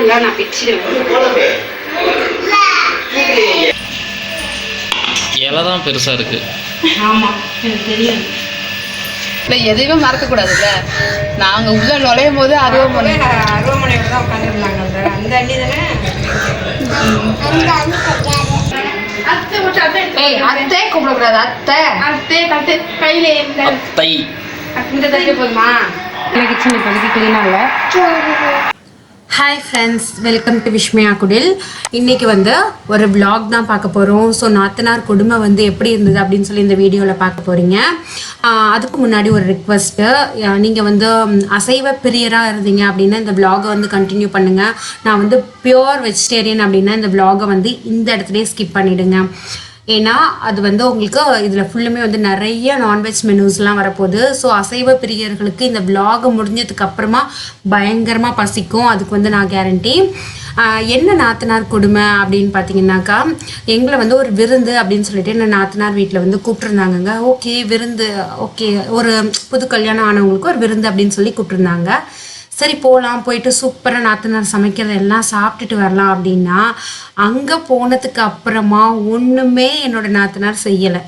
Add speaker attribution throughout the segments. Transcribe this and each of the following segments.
Speaker 1: ஃபுல்லாக நான் பிச்சிடுவேன்.
Speaker 2: இலை தான் பெருசாக இருக்குது.
Speaker 1: ஆமாம், எனக்கு தெரியும்.
Speaker 3: இல்லை, எதையுமே மறக்கக்கூடாதுல்ல. நாங்கள் உள்ள நுழையும் போது அருவாமனை
Speaker 1: தான் உட்காந்துருந்தாங்க. அந்த அண்ணி தானே
Speaker 3: அத்தை கூப்பிடக்கூடாது. அத்தை
Speaker 1: அத்தை தட்டு கையில
Speaker 2: தை
Speaker 1: இந்த தட்டு போதுமா? கிச்சன் இப்போதைக்கு க்ளீனாக இல்லை. Hi friends, welcome to Vismaya குடில். இன்றைக்கி வந்து ஒரு vlog தான் பார்க்க போகிறோம். ஸோ நாத்தனார் கொடுமை வந்து எப்படி இருந்தது அப்படின்னு சொல்லி இந்த வீடியோவில் பார்க்க போகிறீங்க. அதுக்கு முன்னாடி ஒரு ரிக்வெஸ்ட்டு, நீங்கள் வந்து அசைவ பிரியராக இருந்தீங்க அப்படின்னா இந்த vlog-ஐ வந்து கண்டினியூ பண்ணுங்கள். நான் வந்து பியோர் வெஜிடேரியன் அப்படின்னா இந்த vlog-ஐ வந்து இந்த இடத்துலையே ஸ்கிப் பண்ணிவிடுங்க. ஏன்னா அது வந்து உங்களுக்கு இதில் ஃபுல்லுமே வந்து நிறைய நான்வெஜ் மெனூஸ்லாம் வரப்போகுது. ஸோ அசைவ பிரியர்களுக்கு இந்த vlog முடிஞ்சதுக்கு அப்புறமா பயங்கரமாக பசிக்கும், அதுக்கு வந்து நான் கேரண்டி. என்ன நாத்தனார் கொடுமை அப்படின்னு பார்த்தீங்கன்னாக்கா, எங்களை வந்து ஒரு விருந்து அப்படின்னு சொல்லிட்டு என்ன நாத்தனார் வீட்டில் வந்து கூப்பிட்ருந்தாங்கங்க. ஓகே விருந்து, ஓகே ஒரு புது கல்யாணம் ஆனவங்களுக்கு ஒரு விருந்து அப்படின்னு சொல்லி கூப்பிட்ருந்தாங்க. சரி போகலாம், போயிட்டு சூப்பராக நாத்தனார் சமைக்கிறத எல்லாம் சாப்பிட்டுட்டு வரலாம் அப்படின்னா, அங்கே போனதுக்கு அப்புறமா ஒன்றுமே என்னோடய நாத்தனார் செய்யலை.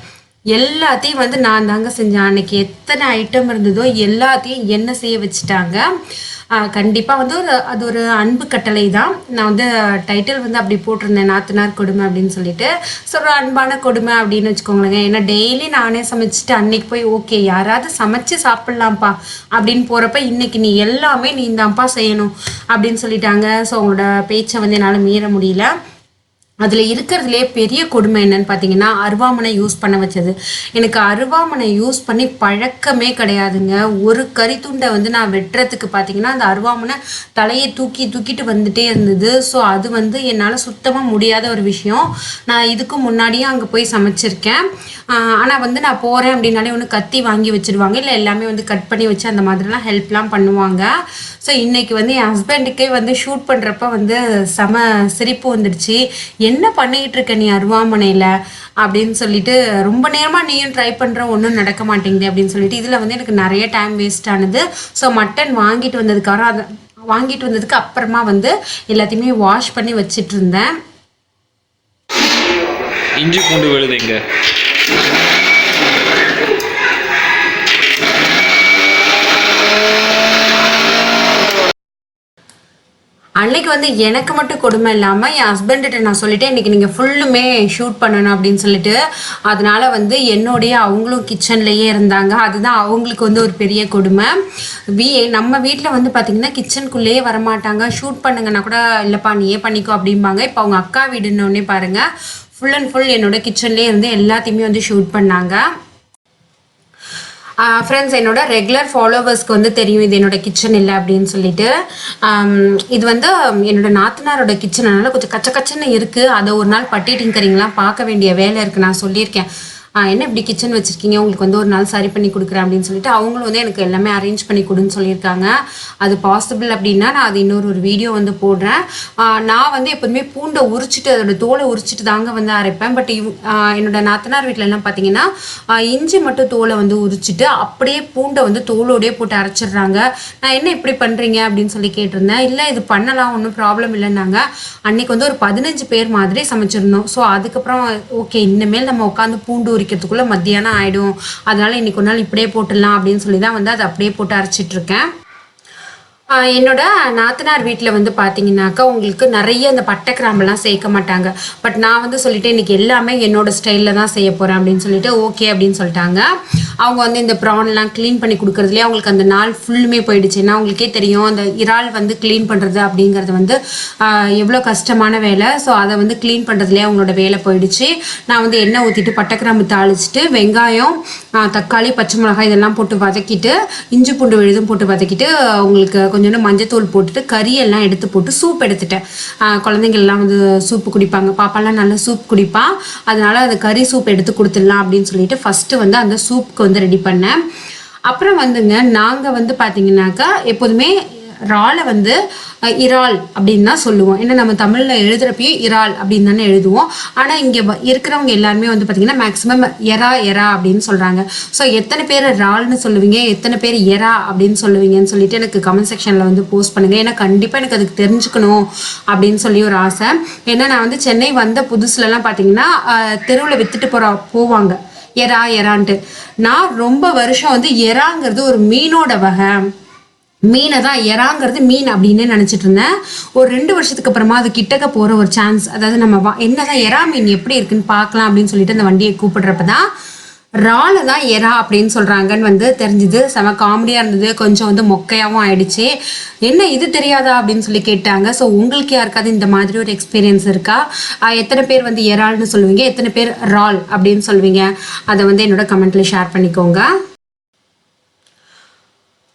Speaker 1: எல்லாத்தையும் வந்து நான் தாங்க செஞ்சேன். அன்றைக்கி எத்தனை ஐட்டம் இருந்ததோ எல்லாத்தையும் என்ன செய்ய வச்சுட்டாங்க. கண்டிப்பாக வந்து அது ஒரு அன்பு கட்டளை தான். நான் வந்து டைட்டில் வந்து அப்படி போட்டிருந்தேன், நாத்தனார் கொடுமை அப்படின்னு சொல்லிட்டு. ஸோ ஒரு அன்பான கொடுமை அப்படின்னு வச்சுக்கோங்களேங்க. ஏன்னா டெய்லி நானே சமைச்சிட்டு அன்னைக்கு போய் ஓகே யாராவது சமைச்சு சாப்பிட்லாம்ப்பா அப்படின்னு போகிறப்ப இன்னைக்கு நீ எல்லாமே நீ தான்ப்பா செய்யணும் அப்படின்னு சொல்லிட்டாங்க. ஸோ அவங்களோட பேச்சை வந்து என்னால் மீற முடியல. அதில் இருக்கிறதுலே பெரிய கொடுமை என்னன்னு பார்த்தீங்கன்னா, அருவாமனை யூஸ் பண்ண வச்சது. எனக்கு அருவாமனை யூஸ் பண்ணி பழக்கமே கிடையாதுங்க. ஒரு கறித்துண்டை வந்து நான் வெட்டுறதுக்கு பார்த்தீங்கன்னா அந்த அருவாமனை தலையை தூக்கிட்டு வந்துட்டே இருந்தது. ஸோ அது வந்து என்னால் சுத்தமாக முடியாத ஒரு விஷயம். நான் இதுக்கு முன்னாடியே அங்கே போய் சமைச்சிருக்கேன். ஆனால் வந்து நான் போகிறேன் அப்படின்னாலே ஒன்று கத்தி வாங்கி வச்சுருவாங்க, இல்லை எல்லாமே வந்து கட் பண்ணி வச்சு அந்த மாதிரிலாம் ஹெல்ப்லாம் பண்ணுவாங்க. ஸோ இன்றைக்கி வந்து என் ஹஸ்பண்டுக்கே வந்து ஷூட் பண்ணுறப்ப வந்து செம சிரிப்பு வந்துடுச்சு. என்ன பண்ணிக்கிட்டு இருக்க நீ அருவாமனையில் அப்படின்னு சொல்லிட்டு, ரொம்ப நேரமாக நீயும் ட்ரை பண்ணுற ஒன்றும் நடக்க மாட்டேங்குது அப்படின்னு சொல்லிட்டு. இதில் வந்து எனக்கு நிறைய டைம் வேஸ்ட் ஆனது. ஸோ மட்டன் வாங்கிட்டு வந்ததுக்கு அப்புறமா வந்து எல்லாத்தையுமே வாஷ் பண்ணி வச்சிட்டு இருந்தேன்.
Speaker 2: இஞ்சி பூண்டு விழுதுங்க.
Speaker 1: அன்னைக்கு வந்து எனக்கு மட்டும் கொடுமை இல்லாமல் என் ஹஸ்பண்ட்கிட்ட நான் சொல்லிட்டேன், இன்றைக்கி நீங்கள் ஃபுல்லுமே ஷூட் பண்ணணும் அப்படின்னு சொல்லிட்டு. அதனால் வந்து என்னுடைய அவங்களும் கிச்சன்லேயே இருந்தாங்க. அதுதான் அவங்களுக்கு வந்து ஒரு பெரிய கொடுமை. நம்ம வீட்டில் வந்து பார்த்திங்கன்னா கிச்சனுக்குள்ளேயே வரமாட்டாங்க. ஷூட் பண்ணுங்கன்னா கூட இல்லைப்பா நீயே பண்ணிக்கோ அப்படிம்பாங்க. இப்போ அவங்க அக்கா வீடுன்னொடனே பாருங்கள், ஃபுல் அண்ட் ஃபுல் என்னோட கிச்சன்லேயே இருந்து எல்லாத்தையுமே வந்து ஷூட் பண்ணாங்க. ஃப்ரெண்ட்ஸ், என்னோட ரெகுலர் ஃபாலோவர்ஸ்க்கு வந்து தெரியும் இது என்னோட கிச்சன் இல்லை அப்படின்னு சொல்லிட்டு. இது வந்து என்னோட நாத்தனாரோட கிச்சனால கொஞ்சம் கச்சன்னு இருக்குது. அதை ஒரு நாள் பட்டி டிங்கரிங்லாம் பார்க்க வேண்டிய வேலை இருக்குது. நான் சொல்லியிருக்கேன், என்ன இப்படி கிச்சன் வச்சுருக்கீங்க, உங்களுக்கு வந்து ஒரு நாள் சரி பண்ணி கொடுக்குறேன் அப்படின்னு சொல்லிட்டு. அவங்களும் வந்து எனக்கு எல்லாமே அரேஞ்ச் பண்ணி கொடுன்னு சொல்லியிருக்காங்க. அது பாசிபிள் அப்படின்னா நான் அது இன்னொரு வீடியோ வந்து போடுறேன். நான் வந்து எப்போதுமே பூண்டை உரிச்சிட்டு அதோட தோலை உரிச்சிட்டு தாங்க வந்து அரைப்பேன். பட் என்னோட நாத்தனார் வீட்டிலலாம் பார்த்தீங்கன்னா இஞ்சி மட்டும் தோலை வந்து உரிச்சிட்டு அப்படியே பூண்டை வந்து தோலோடையே போட்டு அரைச்சிடுறாங்க. நான் என்ன இப்படி பண்ணுறீங்க அப்படின்னு சொல்லி கேட்டிருந்தேன். இல்லை இது பண்ணலாம், ஒன்றும் ப்ராப்ளம் இல்லைன்னாங்க. அன்றைக்கி வந்து ஒரு 15 பேர் மாதிரி சமைச்சிருந்தோம். ஸோ அதுக்கப்புறம் ஓகே இனிமேல் நம்ம உட்காந்து பூண்டு உரிக்கிறதுக்குள்ள மத்தியானம் ஆயிடும், அதனால இன்னைக்கு ஒரு நாள் இப்படியே போட்டுடலாம் அப்படின்னு சொல்லி தான் வந்து அதை அப்படியே போட்டு அரைச்சிட்டு இருக்கேன். என்னோட நாத்தனார் வீட்டில் வந்து பார்த்தீங்கன்னாக்கா உங்களுக்கு நிறைய அந்த பட்டை கிராம்பெல்லாம் சேர்க்க மாட்டாங்க. பட் நான் வந்து சொல்லிட்டு இன்றைக்கி எல்லாமே என்னோடய ஸ்டைலில் தான் செய்ய போகிறேன் அப்படின்னு சொல்லிட்டு ஓகே அப்படின்னு சொல்லிட்டாங்க. அவங்க வந்து இந்த ப்ரான்லாம் க்ளீன் பண்ணி கொடுக்குறதுலேயே அவங்களுக்கு அந்த நாள் ஃபுல்லுமே போயிடுச்சு. ஏன்னா அவங்களுக்கே தெரியும் அந்த இறால் வந்து க்ளீன் பண்ணுறது அப்படிங்கிறது வந்து எவ்வளோ கஷ்டமான வேலை. ஸோ அதை வந்து க்ளீன் பண்ணுறதுலேயே அவங்களோட வேலை போயிடுச்சு. நான் வந்து எண்ணெய் ஊற்றிட்டு பட்டை கிராம்பு தாளிச்சிட்டு வெங்காயம் தக்காளி பச்சை மிளகாய் இதெல்லாம் போட்டு வதக்கிட்டு இஞ்சி பூண்டு விழுதும் போட்டு வதக்கிட்டு அவங்களுக்கு கொஞ்சோண்டு மஞ்சத்தூள் போட்டுட்டு கறியெல்லாம் எடுத்து போட்டு சூப் எடுத்துட்டேன். குழந்தைங்கள்லாம் வந்து சூப்பு குடிப்பாங்க, பாப்பாலாம் நல்லா சூப் குடிப்பான். அதனால அந்த கறி சூப் எடுத்து கொடுத்துடலாம் அப்படின்னு சொல்லிட்டு ஃபஸ்ட்டு வந்து அந்த சூப்புக்கு வந்து ரெடி பண்ணேன். அப்புறம் வந்துங்க நாங்கள் வந்து பார்த்தீங்கன்னாக்கா எப்போதுமே இறாலை வந்து இறால் அப்படின்னு தான் சொல்லுவோம். ஏன்னா நம்ம தமிழில் எழுதுறப்பயும் இறால் அப்படின்னு தானே எழுதுவோம். ஆனால் இங்கே இருக்கிறவங்க எல்லாருமே வந்து பார்த்திங்கன்னா மேக்ஸிமம் எறா எறா அப்படின்னு சொல்கிறாங்க. ஸோ எத்தனை பேர் இறால்னு சொல்லுவீங்க, எத்தனை பேர் எறா அப்படின்னு சொல்லுவீங்கன்னு சொல்லிட்டு எனக்கு கமெண்ட் செக்ஷனில் வந்து போஸ்ட் பண்ணுங்கள். ஏன்னா கண்டிப்பாக எனக்கு அதுக்கு தெரிஞ்சுக்கணும் அப்படின்னு சொல்லி ஒரு ஆசை. ஏன்னா நான் வந்து சென்னை வந்த புதுசுலலாம் பார்த்தீங்கன்னா தெருவில் விற்றுட்டு போவாங்க எறா எறான்ட்டு. நான் ரொம்ப வருஷம் வந்து எறாங்கிறது ஒரு மீனோட வகை, மீனை தான் எறாங்கிறது மீன் அப்படின்னு நினச்சிட்டு இருந்தேன். ஒரு 2 வருஷத்துக்கு அப்புறமா அது கிட்டக்க போகிற ஒரு சான்ஸ், அதாவது நம்ம என்னதான் எறா மீன் எப்படி இருக்குன்னு பார்க்கலாம் அப்படின்னு சொல்லிட்டு அந்த வண்டியை கூப்பிடுறப்ப தான் இறாலை தான் எறா அப்படின்னு சொல்கிறாங்கன்னு வந்து தெரிஞ்சுது. செம காமெடியாக இருந்தது, கொஞ்சம் வந்து மொக்கையாகவும் ஆயிடுச்சு. என்ன இது தெரியாதா அப்படின்னு சொல்லி கேட்டாங்க. ஸோ உங்களுக்கு யாருக்காவது இந்த மாதிரி ஒரு எக்ஸ்பீரியன்ஸ் இருக்கா? எத்தனை பேர் வந்து எறால்னு சொல்லுவீங்க, எத்தனை பேர் இறால் அப்படின்னு சொல்லுவீங்க, அதை வந்து என்னோட கமெண்ட்ல ஷேர் பண்ணிக்கோங்க.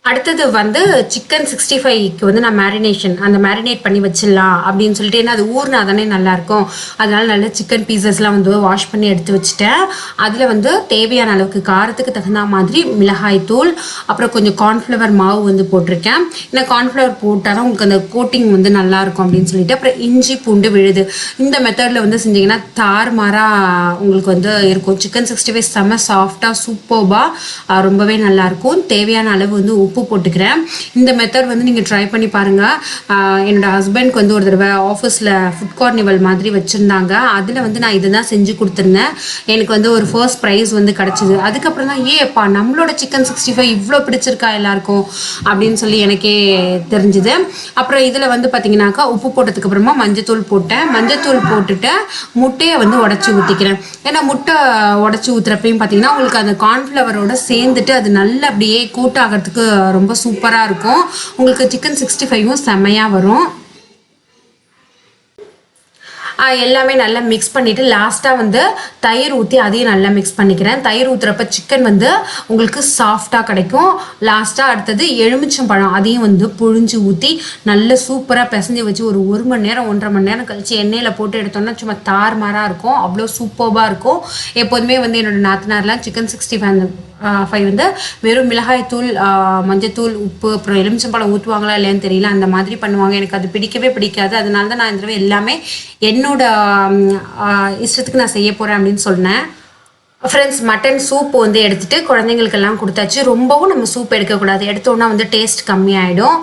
Speaker 1: அடுத்தது வந்து சிக்கன் 65க்கு வந்து நான் மேரினேட் பண்ணி வச்சிடலாம் அப்படின்னு சொல்லிட்டு, ஏன்னா அது ஊர்னா தானே நல்லாயிருக்கும். அதனால நல்ல சிக்கன் பீசஸ்லாம் வந்து வாஷ் பண்ணி எடுத்து வச்சுட்டேன். அதில் வந்து தேவையான அளவுக்கு காரத்துக்கு தகுந்த மாதிரி மிளகாய் தூள், அப்புறம் கொஞ்சம் கார்ன்ஃப்ளவர் மாவு வந்து போட்டிருக்கேன். ஏன்னா கார்ன்ஃப்ளவர் போட்டால் தான் உங்களுக்கு அந்த கோட்டிங் வந்து நல்லாயிருக்கும் அப்படின்னு சொல்லிட்டு, அப்புறம் இஞ்சி பூண்டு விழுது. இந்த மெத்தடில் வந்து செஞ்சிங்கன்னா தாறுமாறாக உங்களுக்கு வந்து இருக்கும். சிக்கன் 65 செம்ம சாஃப்டாக சூப்பர்பாக ரொம்பவே நல்லாயிருக்கும். தேவையான அளவு வந்து உப்பு போட்டுக்கிறேன். இந்த மெத்தட் வந்து நீங்கள் ட்ரை பண்ணி பாருங்கள். என்னோட ஹஸ்பண்ட்க்கு வந்து ஒரு தடவை ஆஃபீஸில் ஃபுட் கார்னிவல் மாதிரி வச்சுருந்தாங்க. அதில் வந்து நான் இதை தான் செஞ்சு கொடுத்துருந்தேன். எனக்கு வந்து ஒரு ஃபர்ஸ்ட் ப்ரைஸ் வந்து கிடச்சிது. அதுக்கப்புறம் தான் ஏப்பா நம்மளோட சிக்கன் 65 இவ்வளோ பிடிச்சிருக்கா எல்லாருக்கும் அப்படின்னு சொல்லி எனக்கே தெரிஞ்சுது. அப்புறம் இதில் வந்து பார்த்தீங்கன்னாக்கா உப்பு போட்டதுக்கு அப்புறமா மஞ்சத்தூள் போட்டேன். மஞ்சத்தூள் போட்டுட்டு முட்டையை வந்து உடச்சி ஊற்றிக்கிறேன். ஏன்னா முட்டை உடச்சி ஊற்றுறப்பையும் பார்த்தீங்கன்னா உங்களுக்கு அந்த கார்ன்ஃப்ளவரோட சேர்ந்துட்டு அது நல்லா அப்படியே கூட்டாகிறதுக்கு ரொம்ப சூப்பராக இருக்கும். உங்களுக்கு சிக்கன் 65ம் செம்மையாக வரும். எல்லாமே நல்லா மிக்ஸ் பண்ணிவிட்டு லாஸ்ட்டாக வந்து தயிர் ஊற்றி அதையும் நல்லா மிக்ஸ் பண்ணிக்கிறேன். தயிர் ஊற்றுறப்ப சிக்கன் வந்து உங்களுக்கு சாஃப்டாக கிடைக்கும். லாஸ்ட்டாக அடுத்தது எலுமிச்சம்பழம் அதையும் வந்து புழிஞ்சு ஊற்றி நல்ல சூப்பராக பிசைஞ்சு வச்சு ஒரு 1 மணி நேரம் 1.5 மணி நேரம் கழிச்சு எண்ணெயில் போட்டு எடுத்தோம்னா சும்மா தாறுமாறாக இருக்கும். அவ்வளோ சூப்பராக இருக்கும். எப்போதுமே வந்து என்னோட நாத்தனார்லாம் சிக்கன் 65 வந்து வெறும் மிளகாய் தூள், மஞ்சத்தூள், உப்பு, அப்புறம் எலுமிச்சம்பழம் ஊற்றுவாங்களா இல்லையான்னு தெரியல, அந்த மாதிரி பண்ணுவாங்க. எனக்கு அது பிடிக்கவே பிடிக்காது. அதனால தான் நான் இந்த தடவை எல்லாமே என்னோட இஷ்டத்துக்கு நான் செய்ய போகிறேன் அப்படின்னு சொன்னேன். ஃப்ரெண்ட்ஸ், மட்டன் சூப் வந்து எடுத்துகிட்டு குழந்தைங்களுக்கெல்லாம் கொடுத்தாச்சு. ரொம்பவும் நம்ம சூப் எடுக்கக்கூடாது, எடுத்தோன்னா வந்து டேஸ்ட் கம்மியாயிடும்.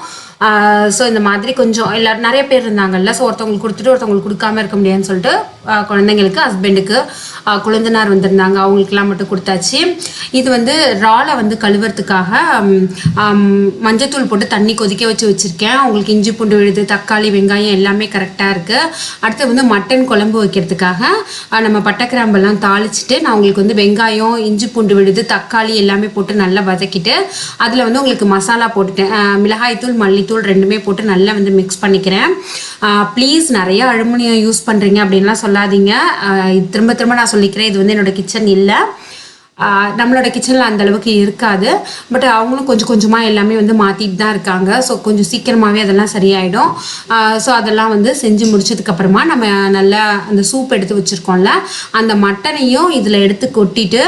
Speaker 1: ஸோ இந்த மாதிரி கொஞ்சம் எல்லோரும் நிறைய பேர் இருந்தாங்கல்ல, ஸோ ஒருத்தவங்களுக்கு கொடுத்துட்டு ஒருத்தவங்களுக்கு கொடுக்காம இருக்க முடியாதுன்னு சொல்லிட்டு குழந்தைங்களுக்கு, ஹஸ்பண்டுக்கு, குழந்தனார் வந்திருந்தாங்க, அவங்களுக்கெல்லாம் மட்டும் கொடுத்தாச்சு. இது வந்து இறாலை வந்து கழுவுறதுக்காக மஞ்சத்தூள் போட்டு தண்ணி கொதிக்க வச்சுருக்கேன். அவங்களுக்கு இஞ்சி பூண்டு விழுது, தக்காளி, வெங்காயம் எல்லாமே கரெக்டாக இருக்குது. அடுத்து வந்து மட்டன் குழம்பு வைக்கிறதுக்காக நம்ம பட்டை கிராம்பெல்லாம் தாளிச்சிட்டு நான் உங்களுக்கு வந்து வெங்காயம், இஞ்சி பூண்டு விழுது, தக்காளி எல்லாமே போட்டு நல்லா வதக்கிட்டு அதில் வந்து உங்களுக்கு மசாலா போட்டுட்டேன். மிளகாய்த்தூள், மல்லித்தூள் ரெண்டுமே போட்டு நல்லா வந்து மிக்ஸ் பண்ணிக்கிறேன். ப்ளீஸ் நிறைய அலுமினியம் யூஸ் பண்ணுறீங்க அப்படின்லாம் சொல்லாதீங்க. திரும்ப திரும்ப நான் சொல்லிக்கிறேன், இது வந்து என்னோட கிச்சன் இல்லை. நம்மளோட கிச்சனில் அந்த அளவுக்கு இருக்காது. பட் அவங்களும் கொஞ்சம் கொஞ்சமாக எல்லாமே வந்து மாற்றிட்டு தான் இருக்காங்க. ஸோ கொஞ்சம் சீக்கிரமாகவே அதெல்லாம் சரியாயிடும். ஸோ அதெல்லாம் வந்து செஞ்சு முடிச்சதுக்கப்புறமா நம்ம நல்லா அந்த சூப் எடுத்து வச்சுருக்கோம்ல, அந்த மட்டனையும் இதில் எடுத்து கொட்டிட்டு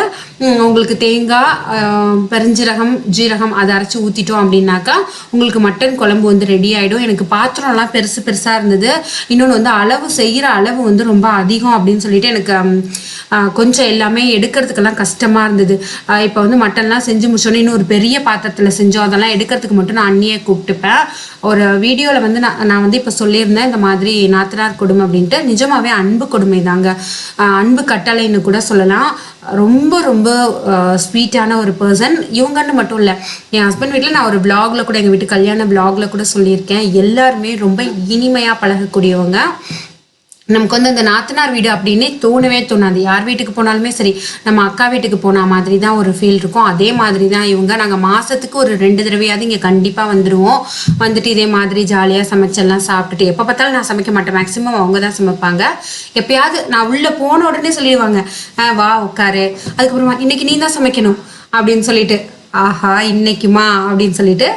Speaker 1: உங்களுக்கு தேங்காய், பெருஞ்சீரகம், ஜீரகம் அதை அரைச்சி ஊற்றிட்டோம் அப்படின்னாக்கா உங்களுக்கு மட்டன் குழம்பு வந்து ரெடி ஆகிடும். எனக்கு பாத்திரம்லாம் பெருசு பெருசாக இருந்தது. இன்னொன்று வந்து செய்கிற அளவு வந்து ரொம்ப அதிகம் அப்படின்னு சொல்லிட்டு எனக்கு கொஞ்சம் எல்லாமே எடுக்கிறதுக்கெல்லாம் கஷ்டமாக இருந்தது. இப்போ வந்து மட்டன்லாம் செஞ்சு முடிச்சோன்னே இன்னும் ஒரு பெரிய பாத்திரத்தில் செஞ்சோம். அதெல்லாம் எடுக்கிறதுக்கு மட்டும் நான் அண்ணியை கூப்பிட்டுப்பேன். ஒரு வீடியோவில் வந்து நான் வந்து இப்போ சொல்லியிருந்தேன் இந்த மாதிரி நாத்தனார் கொடுமை அப்படின்ட்டு. நிஜமாகவே அன்பு கொடுமை தாங்க, அன்பு கட்டளைன்னு கூட சொல்லலாம். ரொம்ப ரொம்ப ஸ்வீட்டான ஒரு பர்சன். இவங்கன்னு மட்டும் இல்லை, என் ஹஸ்பண்ட் வீட்டில் நான் ஒரு விளாகில் கூட, எங்கள் வீட்டு கல்யாண விளாகில் கூட சொல்லியிருக்கேன், எல்லாருமே ரொம்ப இனிமையாக பழகக்கூடியவங்க. நமக்கு வந்து அந்த நாத்தனார் வீடு அப்படின்னே தோணவே தோணாது. யார் வீட்டுக்கு போனாலுமே சரி, நம்ம அக்கா வீட்டுக்கு போன மாதிரி தான் ஒரு ஃபீல் இருக்கும். அதே மாதிரி தான் இவங்க. நாங்கள் மாதத்துக்கு ஒரு 2 தடவையாவது இங்கே கண்டிப்பாக வந்துடுவோம். வந்துட்டு இதே மாதிரி ஜாலியாக சமைச்செல்லாம் சாப்பிட்டுட்டு, எப்போ பார்த்தாலும் நான் சமைக்க மாட்டேன், மேக்ஸிமம் அவங்க தான் சமைப்பாங்க. எப்பயாவது நான் உள்ளே போன உடனே சொல்லிடுவாங்க, வா உட்காரு, அதுக்கப்புறமா இன்னைக்கு நீ தான் சமைக்கணும் அப்படின்னு சொல்லிட்டு ஆஹா இன்னைக்குமா அப்படின்னு சொல்லிட்டு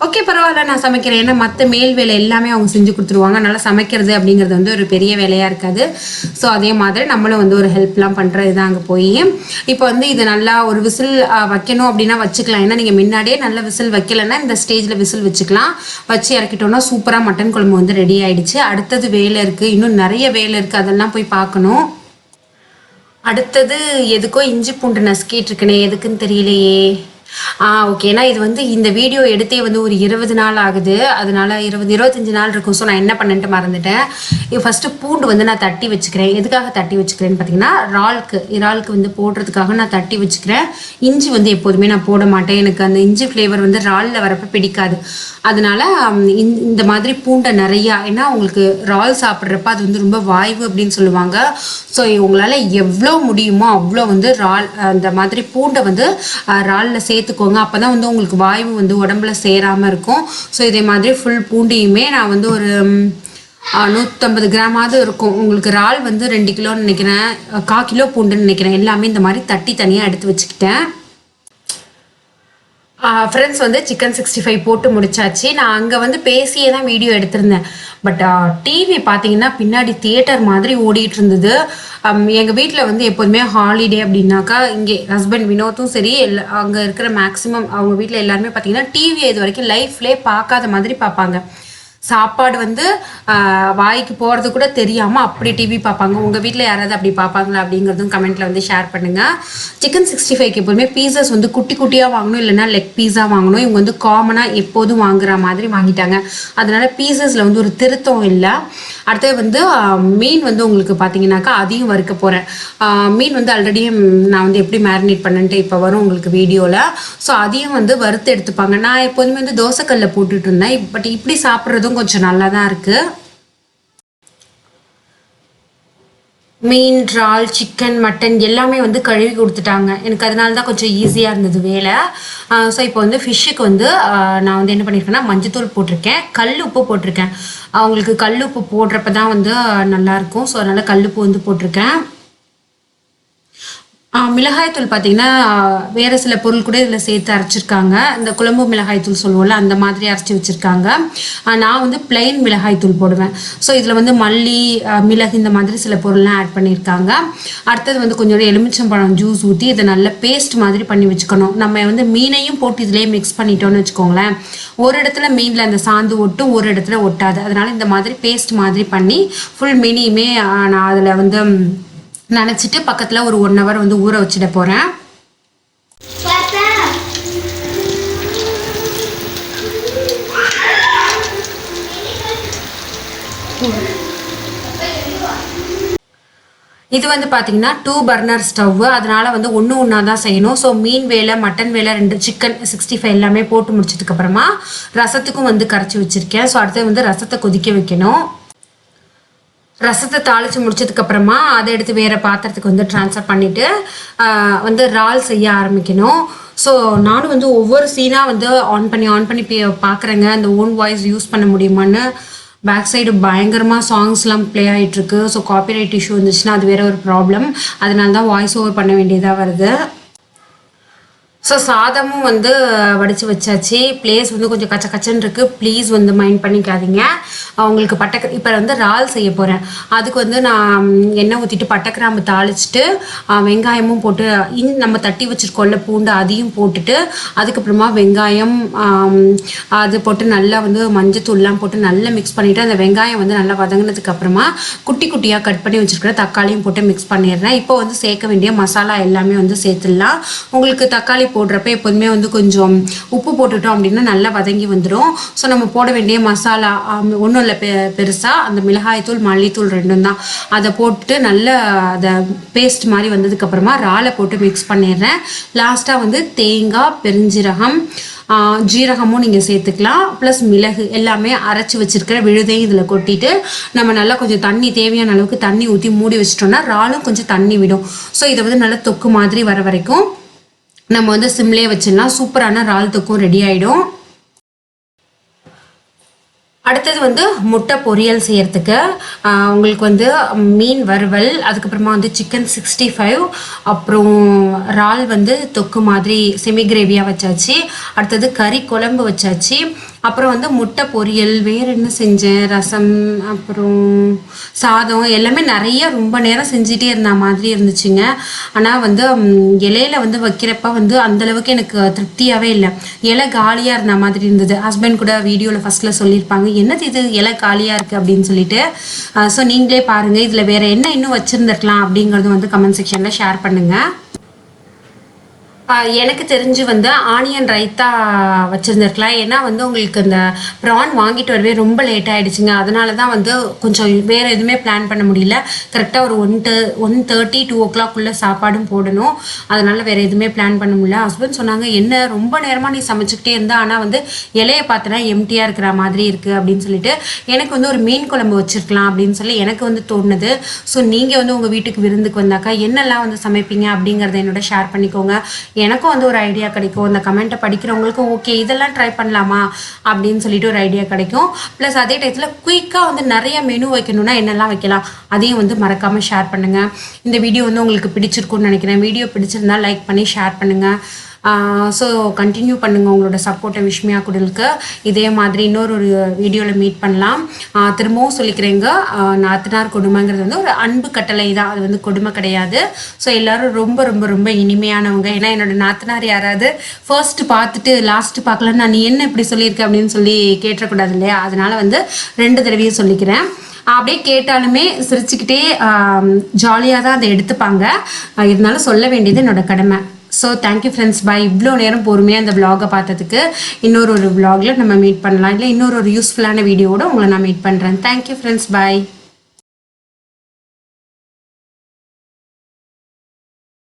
Speaker 1: ஓகே பரவாயில்ல நான் சமைக்கிறேன். ஏன்னா மற்ற மேல் வேலை எல்லாமே அவங்க செஞ்சு கொடுத்துருவாங்க. அதனால சமைக்கிறது அப்படிங்கிறது வந்து ஒரு பெரிய வேலையாக இருக்காது. ஸோ அதே மாதிரி நம்மளும் வந்து ஒரு ஹெல்ப்லாம் பண்ணுறது தான் அங்கே போய். இப்போ வந்து இது நல்லா ஒரு விசில் வைக்கணும் அப்படின்னா வச்சுக்கலாம். ஏன்னா நீங்கள் முன்னாடியே நல்ல விசில் வைக்கலைன்னா இந்த ஸ்டேஜில் விசில் வச்சுக்கலாம். வச்சு இறக்கிட்டோம்னா சூப்பராக மட்டன் குழம்பு வந்து ரெடி ஆயிடுச்சு. அடுத்தது வேலை இருக்குது, இன்னும் நிறைய வேலை இருக்குது, அதெல்லாம் போய் பார்க்கணும். அடுத்தது எதுக்கோ இஞ்சி பூண்டு நசுக்கிட்டு இருக்கனே, எதுக்குன்னு தெரியலையே. ஓகே. ஏன்னா இது வந்து இந்த வீடியோ எடுத்தே வந்து ஒரு 20 நாள் ஆகுது. அதனால 25 நாள் இருக்கும். ஸோ நான் என்ன பண்ணேன்ட்டு மறந்துட்டேன். ஃபர்ஸ்ட் பூண்டு வந்து நான் தட்டி வச்சுக்கிறேன். எதுக்காக தட்டி வச்சுக்கிறேன்னு பார்த்தீங்கன்னா இறாலுக்கு வந்து போடுறதுக்காக நான் தட்டி வச்சுக்கிறேன். இஞ்சி வந்து எப்போதுமே நான் போட மாட்டேன். எனக்கு அந்த இஞ்சி ஃப்ளேவர் வந்து இறாலில் வரப்ப பிடிக்காது. அதனால இந்த மாதிரி பூண்டை நிறையா, ஏன்னா உங்களுக்கு இறால் சாப்பிட்றப்ப அது வந்து ரொம்ப வாய்வு அப்படின்னு சொல்லுவாங்க. ஸோ உங்களால் எவ்வளோ முடியுமோ அவ்வளோ வந்து அந்த மாதிரி பூண்டை வந்து இறாலில் சேர்த்துக்கோங்க. அப்போ தான் வந்து உங்களுக்கு வாய்வு வந்து உடம்புல சேராமல் இருக்கும். ஸோ இதே மாதிரி ஃபுல் பூண்டையுமே நான் வந்து ஒரு 150 கிராமாவது இருக்கும். உங்களுக்கு இறால் வந்து 2 கிலோன்னு நினைக்கிறேன், 1/4 கிலோ பூண்டுன்னு நினைக்கிறேன். எல்லாமே இந்த மாதிரி தட்டி தனியாக எடுத்து வச்சுக்கிட்டேன். ஃப்ரெண்ட்ஸ் வந்து சிக்கன் 65 போட்டு முடிச்சாச்சு. நான் அங்கே வந்து பேசியே தான் வீடியோ எடுத்திருந்தேன். பட் டிவி பார்த்தீங்கன்னா பின்னாடி தியேட்டர் மாதிரி ஓடிட்டு இருந்தது. எங்கள் வீட்டில் வந்து எப்போதுமே ஹாலிடே அப்படின்னாக்கா இங்கே ஹஸ்பண்ட் வினோத்தும் சரி அங்கே இருக்கிற மேக்ஸிமம் அவங்க வீட்டில் எல்லாருமே பார்த்தீங்கன்னா டிவியை இது வரைக்கும் லைஃப்லேயே பார்க்காத மாதிரி பார்ப்பாங்க. சாப்பாடு வந்து வாய்க்கு போகிறது கூட தெரியாமல் அப்படி டிவி பார்ப்பாங்க. உங்கள் வீட்டில் யாராவது அப்படி பார்ப்பாங்களா அப்படிங்கிறதும் கமெண்ட்டில் வந்து ஷேர் பண்ணுங்கள். சிக்கன் 65க்கு எப்போதுமே பீஸஸ் வந்து குட்டி குட்டியாக வாங்கணும், இல்லைன்னா லெக் பீஸா வாங்கணும். இவங்க வந்து காமனாக எப்போதும் வாங்குற மாதிரி வாங்கிட்டாங்க. அதனால பீஸஸில் வந்து ஒரு திருத்தம் இல்லை. அடுத்தது வந்து மீன் வந்து உங்களுக்கு பார்த்தீங்கன்னாக்கா அதையும் வறுக்க போகிறேன். மீன் வந்து ஆல்ரெடி நான் வந்து எப்படி மேரினேட் பண்ணேன்ட்டு இப்போ வரும் உங்களுக்கு வீடியோவில். ஸோ அதையும் வந்து வறுத்து எடுத்துப்பாங்க. நான் எப்போதுமே வந்து தோசைக்கல்லில் போட்டுட்டு இருந்தேன். பட் இப்படி சாப்பிட்றதும் கொஞ்சம் நல்லா தான் இருக்கு. மீன், இறால், சிக்கன், மட்டன் எல்லாமே வந்து கழுவி கொடுத்துட்டாங்க எனக்கு. அதனால தான் கொஞ்சம் ஈஸியாக இருந்தது வேலை. ஸோ இப்போ வந்து ஃபிஷ்ஷுக்கு வந்து நான் வந்து என்ன பண்ணியிருக்கேன்னா மஞ்சத்தூள் போட்டிருக்கேன், கல் உப்பு போட்டிருக்கேன். அவங்களுக்கு கல் உப்பு போடுறப்ப தான் வந்து நல்லாயிருக்கும். ஸோ அதனால் கல் உப்பு வந்து போட்டிருக்கேன். மிளகாய்த்தூள் பார்த்தீங்கன்னா வேறு சில பொருள் கூட இதில் சேர்த்து அரைச்சிருக்காங்க. இந்த குழம்பு மிளகாய்த்தூள் சொல்லுவோம்ல அந்த மாதிரி அரைச்சி வச்சுருக்காங்க. நான் வந்து பிளெயின் மிளகாய்த்தூள் போடுவேன். ஸோ இதில் வந்து மல்லி, மிளகு இந்த மாதிரி சில பொருள்லாம் ஆட் பண்ணியிருக்காங்க. அடுத்தது வந்து கொஞ்சோட எலுமிச்சம்பழம் ஜூஸ் ஊற்றி இதை நல்ல பேஸ்ட் மாதிரி பண்ணி வச்சுக்கணும். நம்ம வந்து மீனையும் போட்டு இதிலே மிக்ஸ் பண்ணிட்டோன்னு வச்சுக்கோங்களேன், ஒரு இடத்துல மீனில் அந்த சாந்து ஒட்டும், ஒரு இடத்துல ஒட்டாது. அதனால் இந்த மாதிரி பேஸ்ட் மாதிரி பண்ணி ஃபுல் மீனையுமே நான் அதில் வந்து நினச்சிட்டு பக்கத்தில் ஒரு 1 hour வந்து ஊற வச்சுட போகிறேன். இது வந்து பார்த்தீங்கன்னா 2 பர்னர் ஸ்டவ். அதனால் வந்து ஒன்றா தான் செய்யணும். ஸோ மீன் வேலை, மட்டன் வேலை, 2 சிக்கன் 65 எல்லாமே போட்டு முடிச்சதுக்கப்புறமா ரசத்துக்கும் வந்து கரைச்சி வச்சுருக்கேன். ஸோ அடுத்து வந்து ரசத்தை கொதிக்க வைக்கணும். ரசத்தை தாளித்து முடிச்சதுக்கப்புறமா அதை எடுத்து வேறு பாத்திரத்துக்கு வந்து ட்ரான்ஸ்ஃபர் பண்ணிவிட்டு வந்து இறால் செய்ய ஆரம்பிக்கணும். ஸோ நானும் வந்து ஒவ்வொரு சீனாக வந்து ஆன் பண்ணி பார்க்குறேங்க, அந்த ஓன் வாய்ஸ் யூஸ் பண்ண முடியுமான்னு. பேக் சைடு பயங்கரமாக சாங்ஸ்லாம் ப்ளே ஆகிட்டுருக்கு. ஸோ காப்பிரைட் இஷ்யூ வந்துச்சுன்னா அது வேறு ஒரு ப்ராப்ளம். அதனால தான் வாய்ஸ் ஓவர் பண்ண வேண்டியதாக வருது. ஸோ சாதமும் வந்து வடித்து வச்சாச்சு. பிளேஸ் வந்து கொஞ்சம் கச்சன்னு இருக்குது, ப்ளீஸ் வந்து மைண்ட் பண்ணிக்காதீங்க. அவங்களுக்கு இப்போ வந்து இறால் செய்ய போகிறேன். அதுக்கு வந்து நான் எண்ணெய் ஊற்றிட்டு பட்டைக்கிராம்பு தாளிச்சிட்டு வெங்காயமும் போட்டு நம்ம தட்டி வச்சுருக்கோம்ல பூண்டு அதையும் போட்டுட்டு அதுக்கப்புறமா வெங்காயம் அது போட்டு நல்லா வந்து மஞ்சத்தூள்லாம் போட்டு நல்லா மிக்ஸ் பண்ணிவிட்டு அந்த வெங்காயம் வந்து நல்லா வதங்கினதுக்கு அப்புறமா குட்டி குட்டியாக கட் பண்ணி வச்சுருக்கிற தக்காளியும் போட்டு மிக்ஸ் பண்ணிடுறேன். இப்போ வந்து சேர்க்க வேண்டிய மசாலா எல்லாமே வந்து சேர்த்துடலாம். உங்களுக்கு தக்காளி போடுறப்ப எப்போதுமே வந்து கொஞ்சம் உப்பு போட்டுட்டோம் அப்படின்னா நல்லா வதங்கி வந்துடும். ஸோ நம்ம போட வேண்டிய மசாலா ஒன்றும் இல்லை, பெருசாக அந்த மிளகாய்த்தூள், மல்லித்தூள் 2 தான். அதை போட்டு நல்லா அதை பேஸ்ட் மாதிரி வந்ததுக்கப்புறமா இறாலை போட்டு மிக்ஸ் பண்ணிடுறேன். லாஸ்ட்டாக வந்து தேங்காய், பெருஞ்சீரகம், ஜீரகமும் நீங்கள் சேர்த்துக்கலாம், ப்ளஸ் மிளகு எல்லாமே அரைச்சி வச்சுருக்கிற விழுதையும் இதில் கொட்டிட்டு நம்ம நல்லா கொஞ்சம் தண்ணி தேவையான அளவுக்கு தண்ணி ஊற்றி மூடி வச்சிட்டோம்னா இறாலும் கொஞ்சம் தண்ணி விடும். ஸோ இதை வந்து நல்லா தொக்கு மாதிரி வர வரைக்கும் நம்ம வந்து சிம்லேயே வச்சிடலாம். சூப்பரான இறால் தொக்கும் ரெடி ஆகிடும். அடுத்தது வந்து முட்டை பொரியல் செய்யறதுக்கு உங்களுக்கு வந்து மீன் வறுவல், அதுக்கப்புறமா வந்து சிக்கன் 65, அப்புறம் இறால் வந்து தொக்கு மாதிரி செமி கிரேவியாக வச்சாச்சு. அடுத்தது கறி குழம்பு வச்சாச்சு. அப்புறம் வந்து முட்டை பொரியல், வேறு என்ன செஞ்சேன், ரசம், அப்புறம் சாதம், எல்லாமே நிறைய ரொம்ப நேரம் செஞ்சிட்டே இருந்த மாதிரி இருந்துச்சுங்க. ஆனால் வந்து இலையில வந்து வைக்கிறப்ப வந்து அந்தளவுக்கு எனக்கு திருப்தியாகவே இல்லை. இலை காலியாக இருந்த மாதிரி இருந்தது. ஹஸ்பண்ட் கூட வீடியோவில் ஃபஸ்ட்டில் சொல்லியிருப்பாங்க, என்னது இது இலை காலியாக இருக்குது அப்படின்னு சொல்லிட்டு. ஸோ நீங்களே பாருங்கள், இதில் வேறு என்ன இன்னும் வச்சுருந்துருக்கலாம் அப்படிங்கிறது வந்து கமெண்ட் செக்ஷனில் ஷேர் பண்ணுங்கள். எனக்கு தெரிஞ்சு வந்து ஆனியன் ரைத்தா வச்சுருந்துருக்கலாம். ஏன்னா வந்து உங்களுக்கு இந்த ப்ரான் வாங்கிட்டு வரவே ரொம்ப லேட் ஆகிடுச்சுங்க. அதனால தான் வந்து கொஞ்சம் வேறு எதுவுமே பிளான் பண்ண முடியல. கரெக்டாக ஒரு 1:30 2 o'clock சாப்பாடும் போடணும். அதனால் வேறு எதுவுமே பிளான் பண்ண முடியல. ஹஸ்பண்ட் சொன்னாங்க, என்ன ரொம்ப நேரமாக நீ சமைச்சிக்கிட்டே இருந்தா, ஆனால் வந்து இலையை பார்த்தனா எம்டியாக இருக்கிற மாதிரி இருக்குது அப்படின்னு சொல்லிட்டு எனக்கு வந்து ஒரு மீன் குழம்பு வச்சுருக்கலாம் அப்படின்னு சொல்லி எனக்கு வந்து தோணுது. ஸோ நீங்கள் வந்து உங்கள் வீட்டுக்கு விருந்துக்கு வந்தாக்கா என்னெல்லாம் வந்து சமைப்பீங்க அப்படிங்கிறத என்னோட ஷேர் பண்ணிக்கோங்க. எனக்கும் வந்து ஒரு ஐடியா கிடைக்கும். இந்த கமெண்ட்டை படிக்கிறவங்களுக்கும் ஓகே இதெல்லாம் ட்ரை பண்ணலாமா அப்படின்னு சொல்லிட்டு ஒரு ஐடியா கிடைக்கும். ப்ளஸ் அதே டயத்தில் குயிக்காக வந்து நிறைய மெனு வைக்கணும்னா என்னெல்லாம் வைக்கலாம் அதையும் வந்து மறக்காமல் ஷேர் பண்ணுங்கள். இந்த வீடியோ வந்து உங்களுக்கு பிடிச்சிருக்குன்னு நினைக்கிறேன். வீடியோ பிடிச்சிருந்தா லைக் பண்ணி ஷேர் பண்ணுங்கள். ஸோ கண்டினியூ பண்ணுங்கள் உங்களோட சப்போர்ட்டை விஸ்மயா குடிலுக்கு. இதே மாதிரி இன்னொரு வீடியோவில் மீட் பண்ணலாம். திரும்பவும் சொல்லிக்கிறேங்க, நாத்தனார் கொடுமைங்கிறது வந்து ஒரு அன்பு கட்டளை தான், அது வந்து கொடுமை கிடையாது. ஸோ எல்லோரும் ரொம்ப ரொம்ப ரொம்ப இனிமையானவங்க. ஏன்னா என்னோட நாத்தனார் யாராவது ஃபர்ஸ்ட் பார்த்துட்டு லாஸ்ட்டு பார்க்கலன்னா நீ என்ன இப்படி சொல்லியிருக்க அப்படின்னு சொல்லி கேட்டக்கூடாது இல்லையா? அதனால் வந்து 2 தடவையும் சொல்லிக்கிறேன். அப்படியே கேட்டாலுமே சிரிச்சுக்கிட்டே ஜாலியாக தான் அதை எடுத்துப்பாங்க. இருந்தாலும் சொல்ல வேண்டியது என்னோட கடமை. ஸோ தேங்க்யூ ஃப்ரெண்ட்ஸ், பாய். இவ்வளோ நேரம் பொறுமையாக இந்த விலாகை பார்த்ததுக்கு. இன்னொரு விலாகில் நம்ம மீட் பண்ணலாம், இல்லை இன்னொரு யூஸ்ஃபுல்லான வீடியோவோட உங்களை நான் மீட் பண்ணுறேன். தேங்க்யூ ஃப்ரெண்ட்ஸ், பாய்.